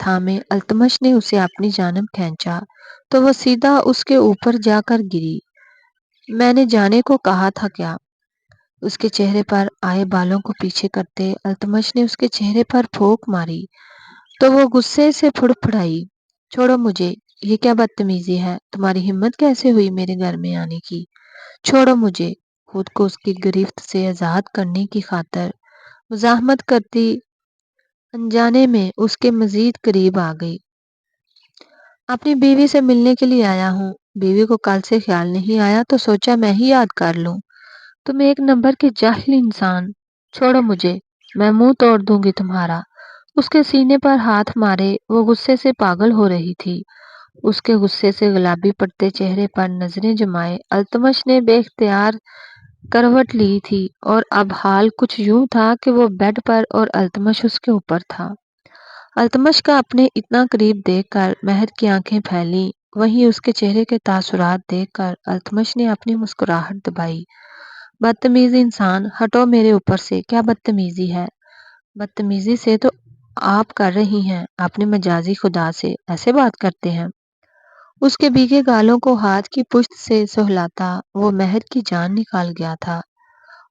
تھامے التمش نے اسے اپنی جانب کھینچا تو وہ سیدھا اس کے اوپر جا کر گری۔ میں نے جانے کو کہا تھا کیا؟ اس کے چہرے پر آئے بالوں کو پیچھے کرتے التمش نے اس کے چہرے پر پھونک ماری تو وہ غصے سے پھڑ پھڑائی۔ چھوڑو مجھے، یہ کیا بدتمیزی ہے؟ تمہاری ہمت کیسے ہوئی میرے گھر میں آنے کی؟ چھوڑو مجھے۔ خود کو اس کی گرفت سے آزاد کرنے کی خاطر مزاحمت کرتی انجانے میں اس کے مزید قریب آ گئی۔ اپنی بیوی سے ملنے کے لیے آیا ہوں۔ بیوی کو کل سے خیال نہیں آیا تو سوچا میں ہی یاد کر لوں۔ تم ایک نمبر کے جاہل انسان۔ چھوڑو مجھے، میں منہ توڑ دوں گی تمہارا۔ اس کے سینے پر ہاتھ مارے، وہ غصے سے پاگل ہو رہی تھی۔ اس کے غصے سے گلابی پڑتے چہرے پر نظریں جمائے التمش نے بے اختیار کروٹ لی تھی اور اب حال کچھ یوں تھا کہ وہ بیڈ پر اور التمش اس کے اوپر تھا۔ التمش کا اپنے اتنا قریب دیکھ کر مہر کی آنکھیں پھیلیں، وہیں اس کے چہرے کے تاثرات دیکھ کر التمش نے اپنی مسکراہٹ دبائی۔ بدتمیز انسان، ہٹو میرے اوپر سے۔ کیا بدتمیزی ہے؟ بدتمیزی سے تو آپ کر رہی ہیں اپنے مجازی خدا سے ایسے بات کرتے ہیں؟ اس کے بھیگے گالوں کو ہاتھ کی پشت سے سہلاتا وہ مہر کی جان نکال گیا تھا۔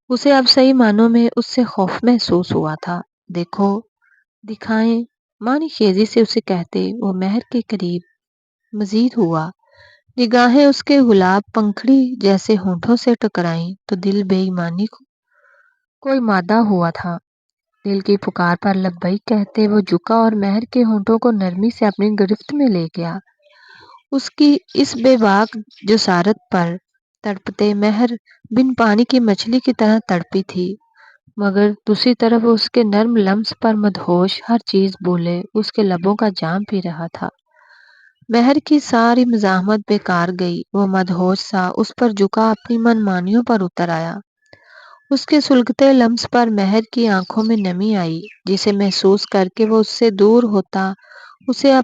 اسے اب صحیح معنوں میں اس سے خوف محسوس ہوا تھا۔ دیکھو، دکھائیں، مانی خیزی سے اسے کہتے وہ مہر کے قریب مزید ہوا۔ نگاہیں اس کے گلاب پنکھڑی جیسے ہونٹوں سے ٹکرائیں تو دل بے ایمانی کوئی مادہ ہوا تھا۔ دل کی پکار پر لبیک کہتے وہ جھکا اور مہر کے ہونٹوں کو نرمی سے اپنی گرفت میں لے گیا۔ اس کی اس بے باک جسارت پر تڑپتے مہر بن پانی کی مچھلی کی طرح تڑپی تھی، مگر دوسری طرف اس کے نرم لمس پر مدہوش ہر چیز بولے اس کے لبوں کا جام پی رہا تھا۔ مہر کی ساری مزاحمت بیکار گئی۔ وہ مدہوش سا اس پر جھکا اپنی من مانیوں پر اتر آیا۔ اس کے سلگتے لمس پر مہر کی آنکھوں میں نمی آئی، جسے محسوس کر کے وہ اس سے دور ہوتا اسے اب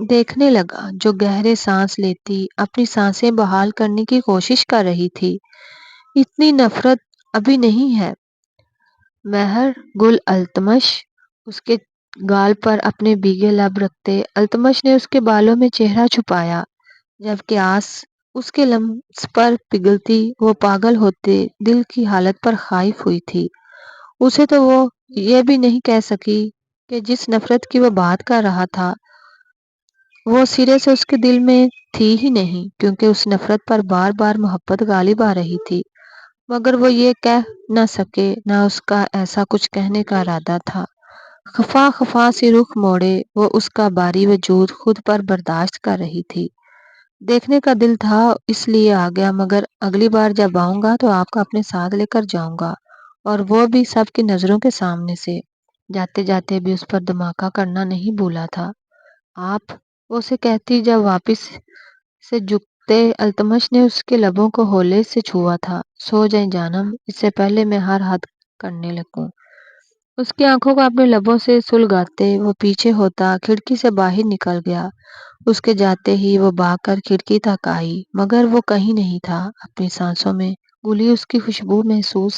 دیکھنے لگا جو گہرے سانس لیتی اپنی سانسیں بحال کرنے کی کوشش کر رہی تھی۔ اتنی نفرت ابھی نہیں ہے مہر گل التمش۔ اس کے گال پر اپنے بھیگے لب رکھتے التمش نے اس کے بالوں میں چہرہ چھپایا، جبکہ آس اس کے لمس پر پگھلتی وہ پاگل ہوتے دل کی حالت پر خائف ہوئی تھی۔ اسے تو وہ یہ بھی نہیں کہہ سکی کہ جس نفرت کی وہ بات کر رہا تھا وہ سرے سے اس کے دل میں تھی ہی نہیں، کیونکہ اس نفرت پر بار بار محبت غالب آ رہی تھی، مگر وہ یہ کہہ نہ سکے، نہ اس کا ایسا کچھ کہنے کا ارادہ تھا۔ خفا خفا سی رخ موڑے وہ اس کا باری وجود خود پر برداشت کر رہی تھی۔ دیکھنے کا دل تھا اس لیے آ گیا، مگر اگلی بار جب آؤں گا تو آپ کو اپنے ساتھ لے کر جاؤں گا، اور وہ بھی سب کی نظروں کے سامنے سے۔ جاتے جاتے بھی اس پر دھماکہ کرنا نہیں بھولا تھا۔ آپ، وہ اسے کہتی جب واپس سے جھکتے التمش نے اس کے لبوں کو ہولے سے چھوا تھا۔ سو جائیں جانم، اس سے پہلے میں ہر حد کرنے لگوں۔ اس کی آنکھوں کو اپنے لبوں سے سلگاتے وہ پیچھے ہوتا کھڑکی سے باہر نکل گیا۔ اس کے جاتے ہی وہ بھاگ کر کھڑکی تک آئی، مگر وہ کہیں نہیں تھا۔ اپنی سانسوں میں گلی اس کی خوشبو محسوس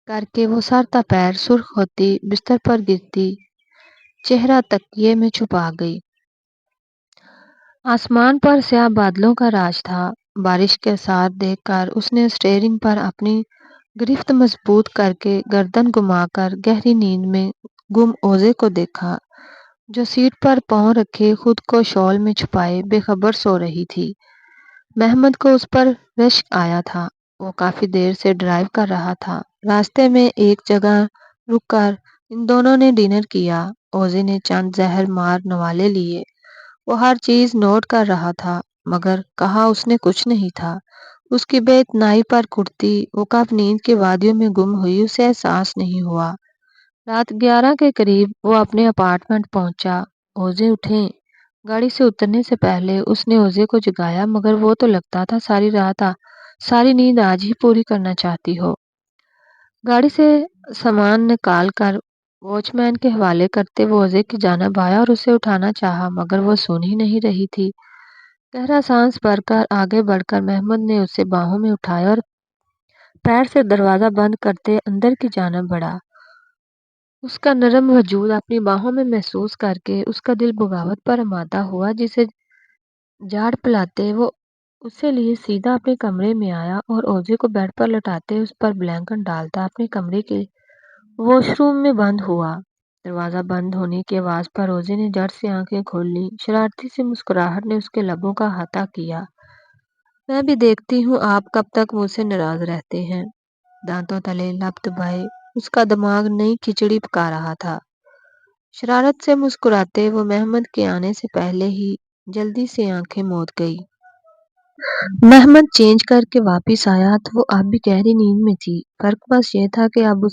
کر کے وہ سر تا پیر سرخ ہوتی بستر پر گرتی چہرہ تکیے میں چھپا گئی۔ آسمان پر سیاہ بادلوں کا راج تھا۔ بارش کے آثار دیکھ کر اس نے اسٹیئرنگ پر اپنی گرفت مضبوط کر کے گردن گھما کر گہری نیند میں گم اوزے کو دیکھا، جو سیٹ پر پاؤں رکھے خود کو شال میں چھپائے بے خبر سو رہی تھی۔ محمد کو اس پر رشک آیا تھا۔ وہ کافی دیر سے ڈرائیو کر رہا تھا۔ راستے میں ایک جگہ رک کر ان دونوں نے ڈنر کیا۔ اوزے نے چند زہر مار نوالے لیے۔ وہ ہر چیز نوٹ کر رہا تھا، مگر کہا اس نے کچھ نہیں تھا۔ اس کی بے اتنائی پر کڑتی وہ کب نیند کی وادیوں میں گم ہوئی اسے احساس نہیں ہوا۔ رات 11 کے قریب وہ اپنے اپارٹمنٹ پہنچا۔ اوزے اٹھیں۔ گاڑی سے اترنے سے پہلے اس نے اوزے کو جگایا، مگر وہ تو لگتا تھا ساری نیند آج ہی پوری کرنا چاہتی ہو۔ گاڑی سے سامان نکال کر واچ مین کے حوالے کرتے وہ اوزے کی جانب آیا اور اسے اٹھانا چاہا، مگر وہ سن ہی نہیں رہی تھی۔ گہرا سانس بھر کر آگے بڑھ کر محمد نے اسے باہوں میں اٹھایا اور پیر سے دروازہ بند کرتے اندر کی جانب بڑھا۔ اس کا نرم وجود اپنی باہوں میں محسوس کر کے اس کا دل بغاوت پر آمادہ ہوا، جسے جھاڑ پلاتے وہ اسے لیے سیدھا اپنے کمرے میں آیا اور اوزے کو بیڈ پر لٹاتے اس پر بلینکٹ ڈالتا اپنے کمرے کے واش روم میں بند ہوا۔ دروازہ بند ہونے کی آواز پر اوزے نے جڑ سے آنکھیں کھول لی۔ شرارتی سی مسکراہٹ نے اس کے لبوں کا احاطہ کیا۔ میں بھی دیکھتی ہوں آپ کب تک مجھ سے ناراض رہتے ہیں۔ دانتوں تلے لب دبائے اس کا دماغ نئی کھچڑی پکا رہا تھا۔ شرارت سے مسکراتے وہ محمد کے آنے سے پہلے ہی جلدی سے آنکھیں موند گئی۔ محمد چینج کر کے واپس آیا تو وہ اب بھی گہری نیند میں تھی۔ فرق بس یہ تھا کہ اب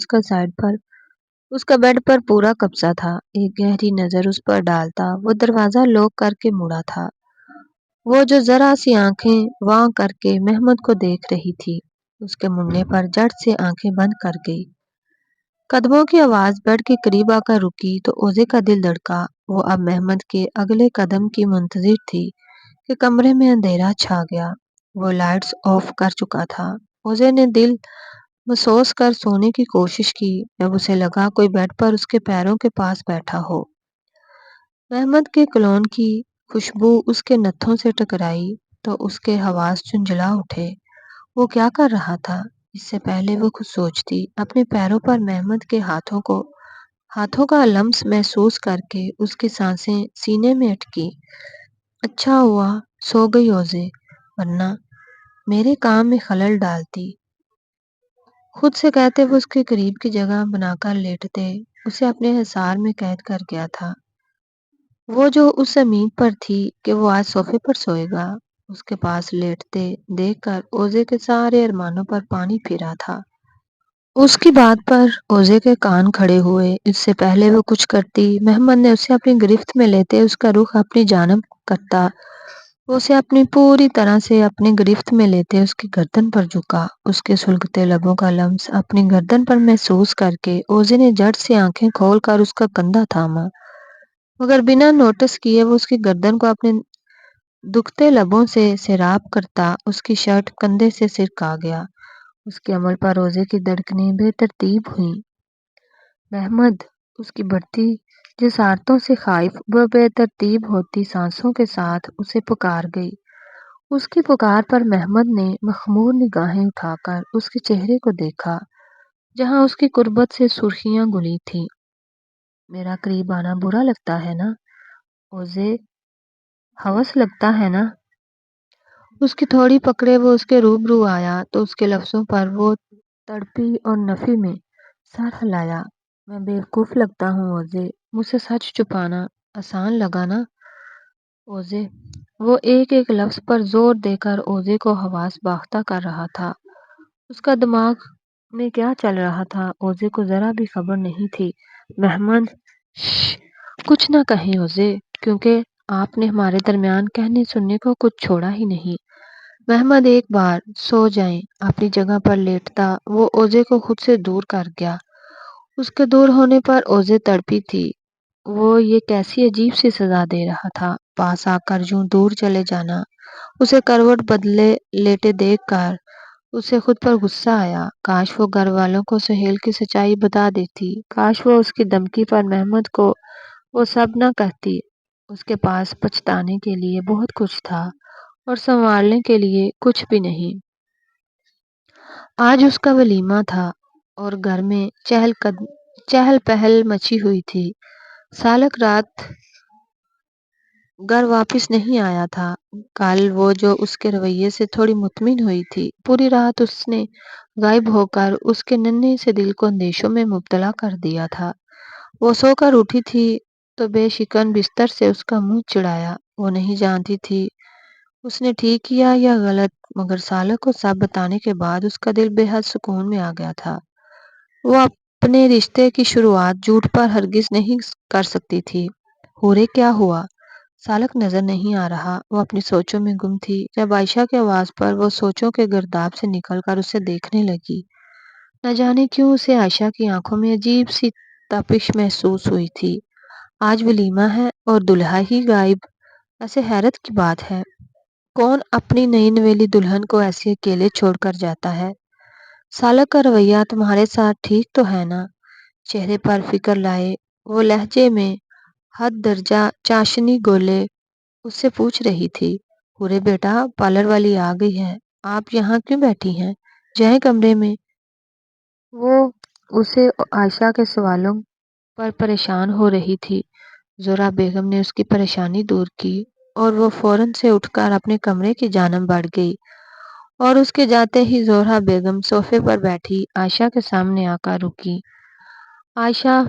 اس کا بیڈ پر پورا قبضہ تھا۔ ایک گہری نظر اس پر ڈالتا وہ دروازہ لاک کر کے مڑا تھا۔ وہ جو ذرا سی آنکھیں واں کر کے محمد کو دیکھ رہی تھی، اس کے مڑنے پر جٹ سے آنکھیں بند کر گئی۔ قدموں کی آواز بیڈ کے قریب آ کر رکی تو اوزے کا دل دھڑکا۔ وہ اب محمد کے اگلے قدم کی منتظر تھی کہ کمرے میں اندھیرا چھا گیا۔ وہ لائٹس آف کر چکا تھا۔ اوزے نے دل محسوس کر سونے کی کوشش کی جب اسے لگا کوئی بیڈ پر اس کے پیروں کے پاس بیٹھا ہو۔ محمد کے کولون کی خوشبو اس کے نتھوں سے ٹکرائی تو اس کے حواس جھنجھلا اٹھے۔ وہ کیا کر رہا تھا؟ اس سے پہلے وہ کچھ سوچتی اپنے پیروں پر محمد کے ہاتھوں کا لمس محسوس کر کے اس کی سانسیں سینے میں اٹکی۔ اچھا ہوا سو گئی اوزے، ورنہ میرے کام میں خلل ڈالتی۔ خود سے کہتے وہ اس کے قریب کی جگہ بنا کر لیٹتے اسے اپنے حصار میں قید کر گیا تھا۔ وہ جو اس امید پر تھی کہ وہ آج صوفے پر سوئے گا، اس کے پاس لیٹتے دیکھ کر اوزے کے سارے ارمانوں پر پانی پھرا تھا۔ اس کی بات پر اوزے کے کان کھڑے ہوئے۔ اس سے پہلے وہ کچھ کرتی محمد نے اسے اپنی گرفت میں لیتے اس کا رخ اپنی جانب کرتا وہ اسے اپنی پوری طرح سے اپنی گرفت میں لیتے اس کی گردن پر جھکا۔ اس کے سلگتے لبوں کا لمس اپنی گردن پر محسوس کر کے اوزے نے جھٹ سے آنکھیں کھول کر اس کا کندھا تھاما، مگر بنا نوٹس کیے وہ اس کی گردن کو اپنے دکھتے لبوں سے سیراب کرتا اس کی شرٹ کندھے سے سرکا گیا۔ اس کے عمل پر اوزے کی دھڑکنیں بے ترتیب ہوئیں۔ محمد اس کی بڑھتی جسارتوں سے خائف وہ بے ترتیب ہوتی سانسوں کے ساتھ اسے پکار گئی۔ اس کی پکار پر محمد نے مخمور نگاہیں اٹھا کر اس کے چہرے کو دیکھا جہاں اس کی قربت سے سرخیاں گلی تھیں۔ میرا قریب آنا برا لگتا ہے نا اوزے، ہوس لگتا ہے نا؟ اس کی تھوڑی پکڑے وہ اس کے روبرو آیا تو اس کے لفظوں پر وہ تڑپی اور نفی میں سر ہلایا۔ میں بیوقوف لگتا ہوں اوزے، مجھ سے سچ چھپانا آسان لگا نا اوزے؟ وہ ایک ایک لفظ پر زور دے کر اوزے کو حواس باختہ کر رہا تھا۔ اس کا دماغ میں کیا چل رہا تھا اوزے کو ذرا بھی خبر نہیں تھی۔ محمد شش، کچھ نہ کہیں اوزے، کیونکہ آپ نے ہمارے درمیان کہنے سننے کو کچھ چھوڑا ہی نہیں۔ محمد ایک بار سو جائیں اپنی جگہ پر لیٹتا وہ اوزے کو خود سے دور کر گیا۔ اس کے دور ہونے پر اوزے تڑپی تھی۔ وہ یہ کیسی عجیب سی سزا دے رہا تھا، پاس آ کر یوں دور چلے جانا۔ اسے کروٹ بدلے لیٹے دیکھ کر اسے خود پر غصہ آیا۔ کاش وہ گھر والوں کو سہیل کی سچائی بتا دیتی، کاش وہ اس کی دھمکی پر محمد کو وہ سب نہ کہتی۔ اس کے پاس پچھتانے کے لیے بہت کچھ تھا اور سنوارنے کے لیے کچھ بھی نہیں۔ آج اس کا ولیمہ تھا اور گھر میں چہل پہل مچی ہوئی تھی۔ سالک رات گھر واپس نہیں آیا تھا۔ کل وہ جو اس کے رویے سے تھوڑی مطمئن ہوئی تھی، پوری رات اس نے غائب ہو کر اس کے ننھے سے دل کو اندیشوں میں مبتلا کر دیا تھا۔ وہ سو کر اٹھی تھی تو بے شکن بستر سے اس کا منہ چڑھایا۔ وہ نہیں جانتی تھی اس نے ٹھیک کیا یا غلط، مگر سالک کو سب بتانے کے بعد اس کا دل بے حد سکون میں آ گیا تھا۔ وہ اپنے رشتے کی شروعات جھوٹ پر ہرگز نہیں کر سکتی تھی۔ ہورے کیا ہوا؟ سالک نظر نہیں آ رہا۔ وہ اپنی سوچوں میں گم تھی جب عائشہ کی آواز پر وہ سوچوں کے گرداب سے نکل کر اسے دیکھنے لگی۔ نہ جانے کیوں اسے عائشہ کی آنکھوں میں عجیب سی تپش محسوس ہوئی تھی۔ آج ولیمہ ہے اور دلہا ہی غائب، ایسے حیرت کی بات ہے۔ کون اپنی نئی نویلی دلہن کو ایسے اکیلے چھوڑ کر جاتا ہے؟ سالک کا رویہ تمہارے ساتھ ٹھیک تو ہے نا؟ چہرے پر فکر لائے وہ لہجے میں حد درجہ چاشنی گولے اس سے پوچھ رہی تھی، پورے بیٹا پارلر والی آ گئی ہے، آپ یہاں کیوں بیٹھی ہیں؟ جائیں کمرے میں۔ وہ اسے عائشہ کے سوالوں پر پریشان ہو رہی تھی۔ زہرا بیگم نے اس کی پریشانی دور کی اور وہ فوراً سے اٹھ کر اپنے کمرے کی جانب بڑھ گئی اور اس کے جاتے ہی زہرا بیگم صوفے پر بیٹھی عائشہ کے سامنے آ کر رکی۔ عائشہ،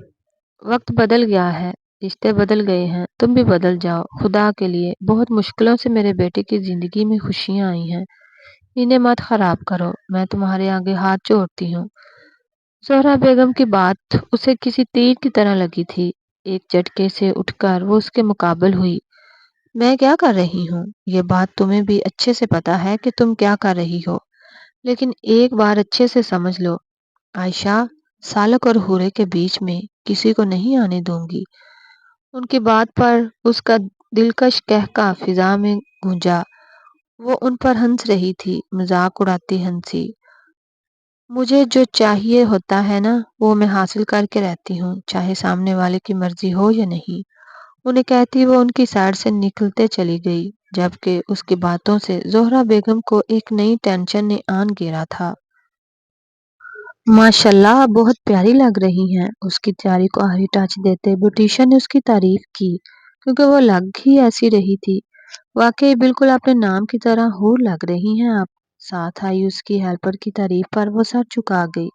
وقت بدل گیا ہے، رشتے بدل گئے ہیں، تم بھی بدل جاؤ، خدا کے لیے بہت مشکلوں سے میرے بیٹے کی زندگی میں خوشیاں آئی ہیں، انہیں مت خراب کرو، میں تمہارے آگے ہاتھ جوڑتی ہوں۔ زہرا بیگم کی بات اسے کسی تیر کی طرح لگی تھی۔ ایک جھٹکے سے اٹھ کر وہ اس کے مقابل ہوئی۔ میں کیا کر رہی ہوں؟ یہ بات تمہیں بھی اچھے سے پتا ہے کہ تم کیا کر رہی ہو، لیکن ایک بار اچھے سے سمجھ لو، عائشہ، سالک اور حورے کے بیچ میں کسی کو نہیں آنے دوں گی۔ ان کی بات پر اس کا دلکش قہقہ فضا میں گونجا۔ وہ ان پر ہنس رہی تھی، مذاق اڑاتی ہنسی۔ مجھے جو چاہیے ہوتا ہے نا، وہ میں حاصل کر کے رہتی ہوں، چاہے سامنے والے کی مرضی ہو یا نہیں۔ انہیں کہتی وہ ان کی سائڈ سے نکلتے چلی گئی، جبکہ اس کی باتوں سے زہرا بیگم کو ایک نئی ٹینشن نے آن گھیرا تھا۔ ماشاءاللہ بہت پیاری لگ رہی ہیں، اس کی تیاری کو آخری ٹچ دیتے بیوٹیشین نے اس کی تعریف کی، کیونکہ وہ لگ ہی ایسی رہی تھی۔ واقعی بالکل اپنے نام کی طرح حور لگ رہی ہیں آپ۔ ساتھ آئی اس کی ہیلپر کی تعریف پر وہ سر چکا گئی۔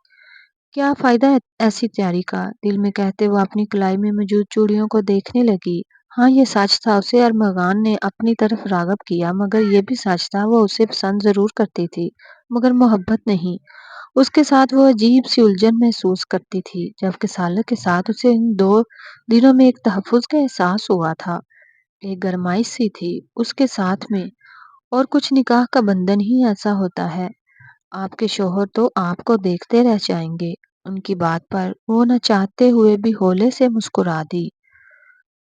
کیا فائدہ ہے ایسی تیاری کا؟ دل میں کہتے وہ اپنی کلائی میں موجود چوڑیوں کو دیکھنے لگی۔ ہاں یہ سچ تھا، اسے ارمغان نے اپنی طرف راغب کیا، مگر یہ بھی سچ تھا وہ اسے پسند ضرور کرتی تھی، مگر محبت نہیں۔ اس کے ساتھ وہ عجیب سی الجھن محسوس کرتی تھی، جبکہ سالک کے ساتھ اسے ان 2 دنوں میں ایک تحفظ کا احساس ہوا تھا، ایک گرمائش سی تھی اس کے ساتھ میں، اور کچھ نکاح کا بندھن ہی ایسا ہوتا ہے۔ آپ کے شوہر تو آپ کو دیکھتے رہ جائیں گے۔ ان کی بات پر وہ نہ چاہتے ہوئے بھی ہولے سے مسکرا دی۔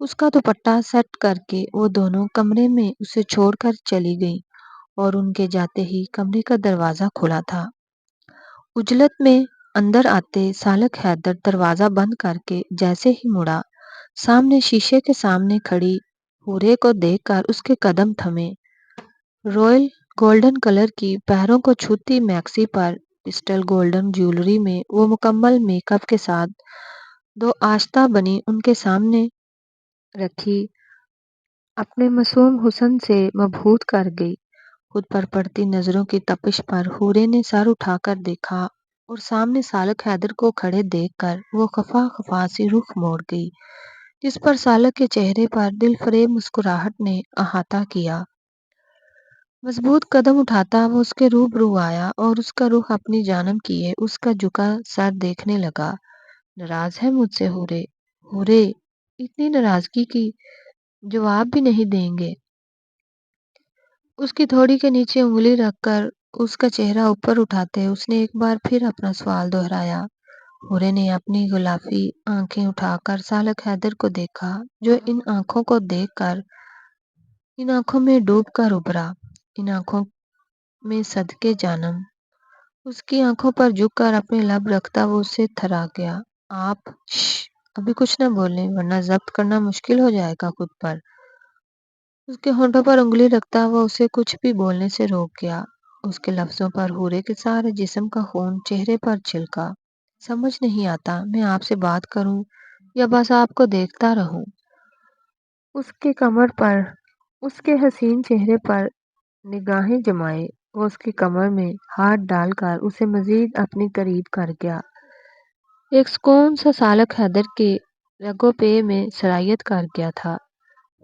اس کا دوپٹہ سیٹ کر کے وہ دونوں کمرے میں اسے چھوڑ کر چلی گئیں اور ان کے جاتے ہی کمرے کا دروازہ کھلا تھا۔ عجلت میں اندر آتے سالک حیدر دروازہ بند کر کے جیسے ہی مڑا، سامنے شیشے کے سامنے کھڑی حورے کو دیکھ کر اس کے قدم تھمے۔ رویل گولڈن کلر کی پیروں کو چھوتی میکسی پر پسٹل گولڈن جیولری میں وہ مکمل میک اپ کے ساتھ 2 آشفتہ بنی ان کے سامنے رکھی اپنے معصوم حسن سے مبہوت کر گئی۔ خود پر پڑتی نظروں کی تپش پر حورے نے سر اٹھا کر دیکھا اور سامنے سالک حیدر کو کھڑے دیکھ کر وہ خفا خفا سی رخ موڑ گئی، جس پر سالک کے چہرے پر دل فریب مسکراہٹ نے احاطہ کیا۔ مضبوط قدم اٹھاتا وہ اس کے روبرو آیا اور اس کا رخ اپنی جانب کیے اس کا جھکا سر دیکھنے لگا۔ ناراض ہے مجھ سے حورے؟ حورے اتنی ناراضگی کی جواب بھی نہیں دیں گے؟ اس کی تھوڑی کے نیچے انگلی رکھ کر اس کا چہرہ اوپر اٹھاتے اس نے ایک بار پھر اپنا سوال دہرایا۔ حورے نے اپنی غلافی آنکھیں اٹھا کر سالک حیدر کو دیکھا، جو ان آنکھوں کو دیکھ کر ان آنکھوں میں ڈوب کر ابھرا، ان آنکھوں میں صدقے جانم۔ اس کی آنکھوں پر جھک کر اپنے لب رکھتا وہ اسے تھرا گیا۔ آپ شش، ابھی کچھ نہ بولیں ورنہ ضبط کرنا مشکل ہو جائے گا خود پر۔ اس کے ہونٹوں پر انگلی رکھتا وہ اسے کچھ بھی بولنے سے روک گیا۔ اس کے لفظوں پر حورے کے سارے جسم کا خون چہرے پر چھلکا۔ سمجھ نہیں آتا میں آپ سے بات کروں یا بس آپ کو دیکھتا رہوں۔ اس کے کمر پر اس کے حسین چہرے پر نگاہیں جمائے وہ اس کی کمر میں ہاتھ ڈال کر اسے مزید اپنی قریب کر گیا۔ ایک سکون سا سالک حیدر کے رگوں پے میں سرایت کر گیا تھا۔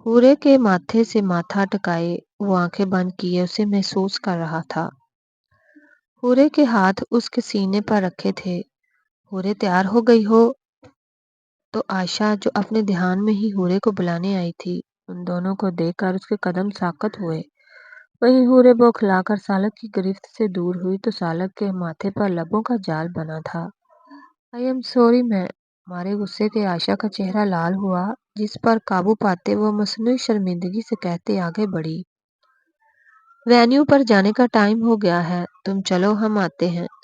حورے کے ماتھے سے ماتھا ٹکائے وہ آنکھیں بند کیے اسے محسوس کر رہا تھا۔ حورے کے ہاتھ اس کے سینے پر رکھے تھے۔ حورے تیار ہو گئی ہو؟ تو عائشہ جو اپنے دھیان میں ہی حورے کو بلانے آئی تھی، ان دونوں کو دیکھ کر اس کے قدم ساکت ہوئے۔ وہیں حورے بوکھلا کر سالک کی گرفت سے دور ہوئی تو سالک کے ماتھے پر لبوں کا جال بنا تھا۔ آئی ایم سوری میں مارے غصے کے عائشہ کا چہرہ لال ہوا، جس پر قابو پاتے وہ مصنوعی شرمندگی سے کہتے آگے بڑھی۔ وینیو پر جانے کا ٹائم ہو گیا ہے، تم چلو ہم آتے ہیں۔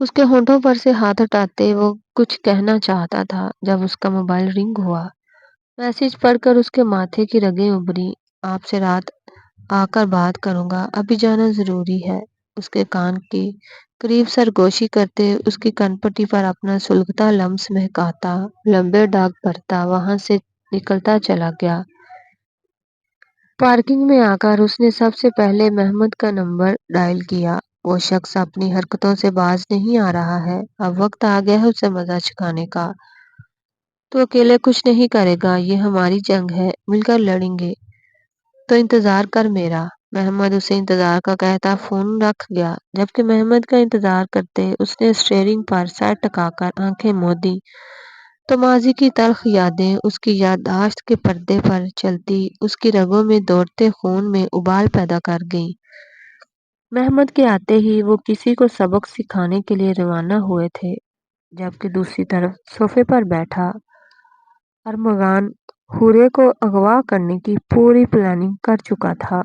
اس کے ہونٹوں پر سے ہاتھ ہٹاتے وہ کچھ کہنا چاہتا تھا جب اس کا موبائل رنگ ہوا۔ میسج پڑھ کر اس کے ماتھے کی رگیں ابری۔ آپ سے رات آ کر بات کروں گا، ابھی جانا ضروری ہے۔ اس کے کان کے قریب سرگوشی کرتے اس کی کنپٹی پر اپنا سلگتا لمس مہکاتا، لمبے ڈاگ بھرتا وہاں سے نکلتا چلا گیا۔ پارکنگ میں آ کر اس نے سب سے پہلے محمد کا نمبر ڈائل کیا۔ وہ شخص اپنی حرکتوں سے باز نہیں آ رہا ہے، اب وقت آ گیا ہے اسے مزہ چکھانے کا۔ تو اکیلے کچھ نہیں کرے گا، یہ ہماری جنگ ہے، مل کر لڑیں گے۔ تو انتظار کر میرا۔ محمد اسے انتظار کا کہتا فون رکھ گیا۔ جبکہ محمد کا انتظار کرتے اس نے اسٹیئرنگ پر سر ٹکا کر آنکھیں موندی تو ماضی کی تلخ یادیں اس کی یادداشت کے پردے پر چلتی اس کی رگوں میں دوڑتے خون میں ابال پیدا کر گئیں۔ محمد کے آتے ہی وہ کسی کو سبق سکھانے کے لیے روانہ ہوئے تھے، جبکہ دوسری طرف صوفے پر بیٹھا ارمغان حورے کو اغوا کرنے کی پوری پلاننگ کر چکا تھا۔